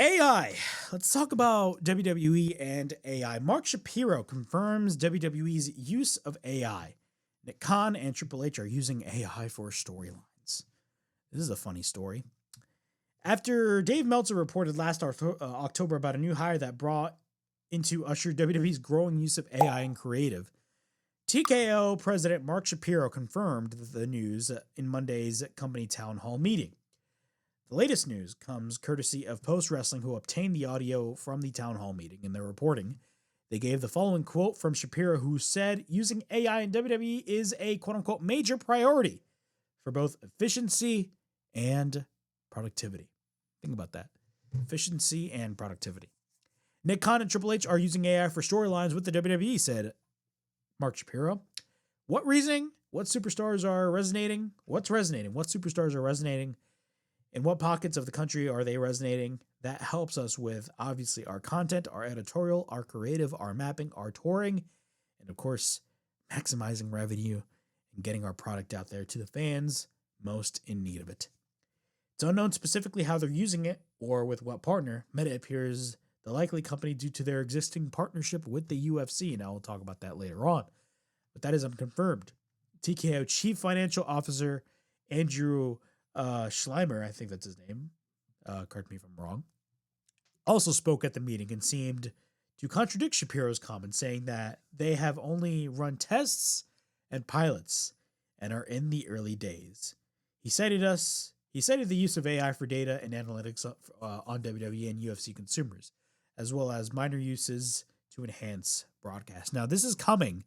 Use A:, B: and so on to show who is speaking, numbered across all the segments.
A: AI. Let's talk about WWE and AI. Mark Shapiro confirms WWE's use of AI. Nick Khan and Triple H are using AI for storylines. This is a funny story. After Dave Meltzer reported last October about a new hire that brought into usher WWE's growing use of AI in creative, TKO President Mark Shapiro confirmed the news in Monday's company town hall meeting. The latest news comes courtesy of Post Wrestling, who obtained the audio from the town hall meeting. In their reporting, they gave the following quote from Shapiro, who said using AI in WWE is a quote-unquote major priority for both efficiency and productivity. Think about that. Efficiency and productivity. Nick Khan and Triple H are using AI for storylines with the WWE, said Mark Shapiro. What reasoning? What superstars are resonating? What's resonating? What superstars are resonating? In what pockets of the country are they resonating? That helps us with, obviously, our content, our editorial, our creative, our mapping, our touring, and, of course, maximizing revenue and getting our product out there to the fans most in need of it. It's unknown specifically how they're using it or with what partner. Meta appears the likely company due to their existing partnership with the UFC. Now, we'll talk about that later on, but that is unconfirmed. TKO Chief Financial Officer Andrew Schleimer, I think that's his name, correct me if I'm wrong, also spoke at the meeting and seemed to contradict Shapiro's comments, saying that they have only run tests and pilots and are in the early days. He cited the use of AI for data and analytics on WWE and UFC consumers, as well as minor uses to enhance broadcast. Now, this is coming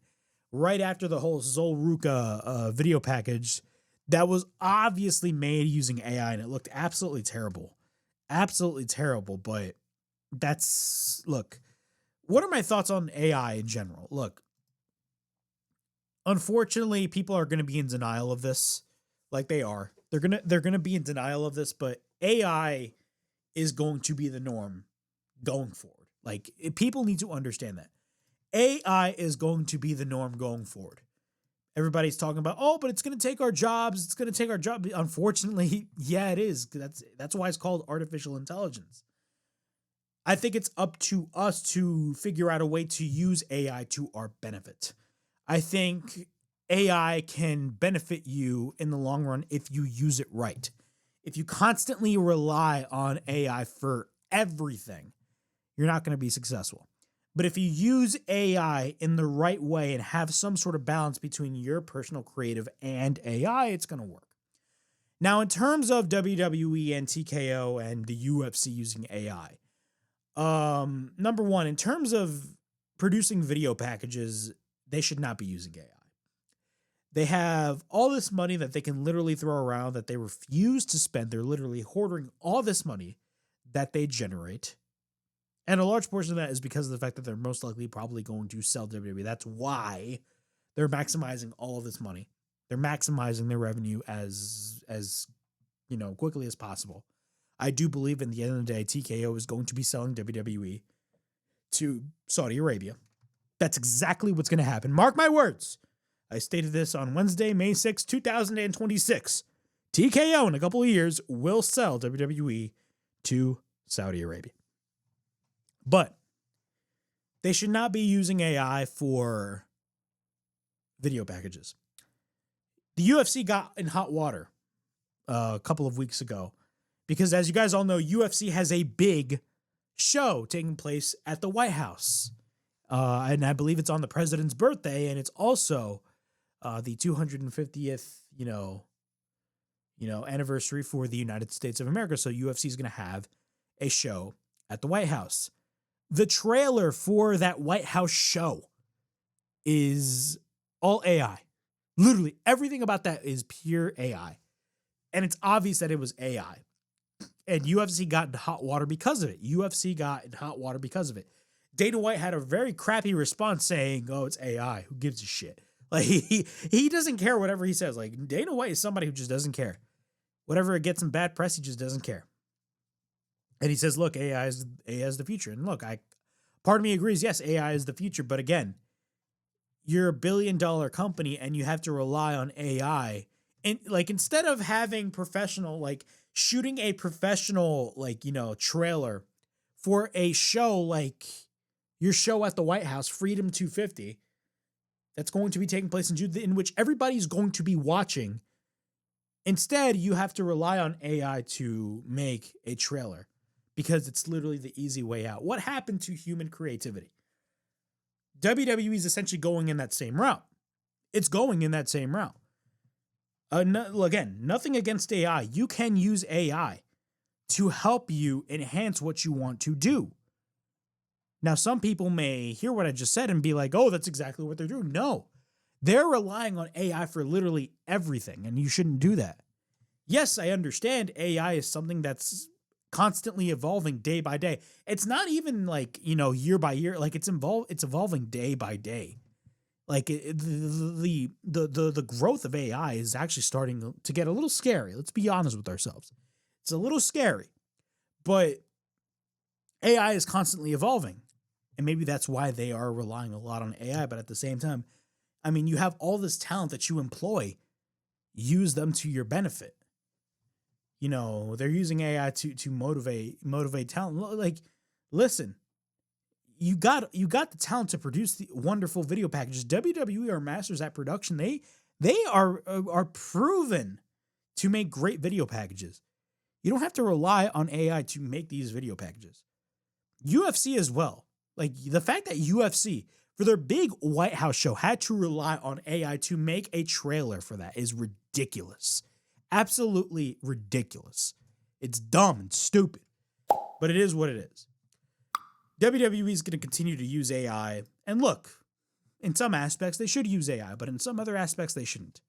A: right after the whole Zolruka video package that was obviously made using AI, and it looked absolutely terrible. Absolutely terrible, but look, what are my thoughts on AI in general? Look, unfortunately, people are going to be in denial of this, like they are. They're going to be in denial of this, but AI is going to be the norm going forward. Like, people need to understand that. AI is going to be the norm going forward. Everybody's talking about, but it's going to take our jobs. It's going to take our job. Unfortunately, yeah, it is. That's why it's called artificial intelligence. I think it's up to us to figure out a way to use AI to our benefit. I think AI can benefit you in the long run if you use it right. If you constantly rely on AI for everything, you're not going to be successful. But if you use AI in the right way and have some sort of balance between your personal creative and AI, it's going to work. Now, in terms of WWE and TKO and the UFC using AI, number one, in terms of producing video packages, they should not be using AI. They have all this money that they can literally throw around that they refuse to spend. They're literally hoarding all this money that they generate. And a large portion of that is because of the fact that they're most likely probably going to sell WWE. That's why they're maximizing all of this money. They're maximizing their revenue as quickly as possible. I do believe in the end of the day, TKO is going to be selling WWE to Saudi Arabia. That's exactly what's going to happen. Mark my words. I stated this on Wednesday, May 6, 2026. TKO in a couple of years will sell WWE to Saudi Arabia. But they should not be using AI for video packages. The UFC got in hot water a couple of weeks ago because, as you guys all know, UFC has a big show taking place at the White House. And I believe it's on the president's birthday, and it's also the 250th, anniversary for the United States of America. So UFC is going to have a show at the White House. The trailer for that White House show is all AI. Literally everything about that is pure AI. And it's obvious that it was AI. And UFC got into hot water because of it. Dana White had a very crappy response saying, it's AI. Who gives a shit? Like, he doesn't care whatever he says. Like, Dana White is somebody who just doesn't care. Whatever it gets him bad press, he just doesn't care. And he says, look, AI is the future. And look, part of me agrees, yes, AI is the future. But again, you're a billion-dollar company and you have to rely on AI. And like, instead of having shooting a professional, trailer for a show like your show at the White House, Freedom 250, that's going to be taking place in June, in which everybody's going to be watching. Instead, you have to rely on AI to make a trailer because it's literally the easy way out. What happened to human creativity? WWE is essentially going in that same route. It's going in that same route. Again, nothing against AI. You can use AI to help you enhance what you want to do. Now, some people may hear what I just said and be like, oh, that's exactly what they're doing. No, they're relying on AI for literally everything, and you shouldn't do that. Yes, I understand AI is something that's constantly evolving day by day. It's not even like, year by year. Like it's evolving day by day. Like the growth of AI is actually starting to get a little scary. Let's be honest with ourselves. It's a little scary, but AI is constantly evolving. And maybe that's why they are relying a lot on AI. But at the same time, I mean, you have all this talent that you employ. Use them to your benefit. They're using AI to motivate talent. Like, listen, you got the talent to produce the wonderful video packages. WWE are masters at production. They are proven to make great video packages. You don't have to rely on AI to make these video packages. UFC as well. Like the fact that UFC for their big White House show had to rely on AI to make a trailer for that is ridiculous. Absolutely ridiculous. It's dumb and stupid, but it is what it is. WWE is going to continue to use AI. And look, in some aspects, they should use AI, but in some other aspects, they shouldn't.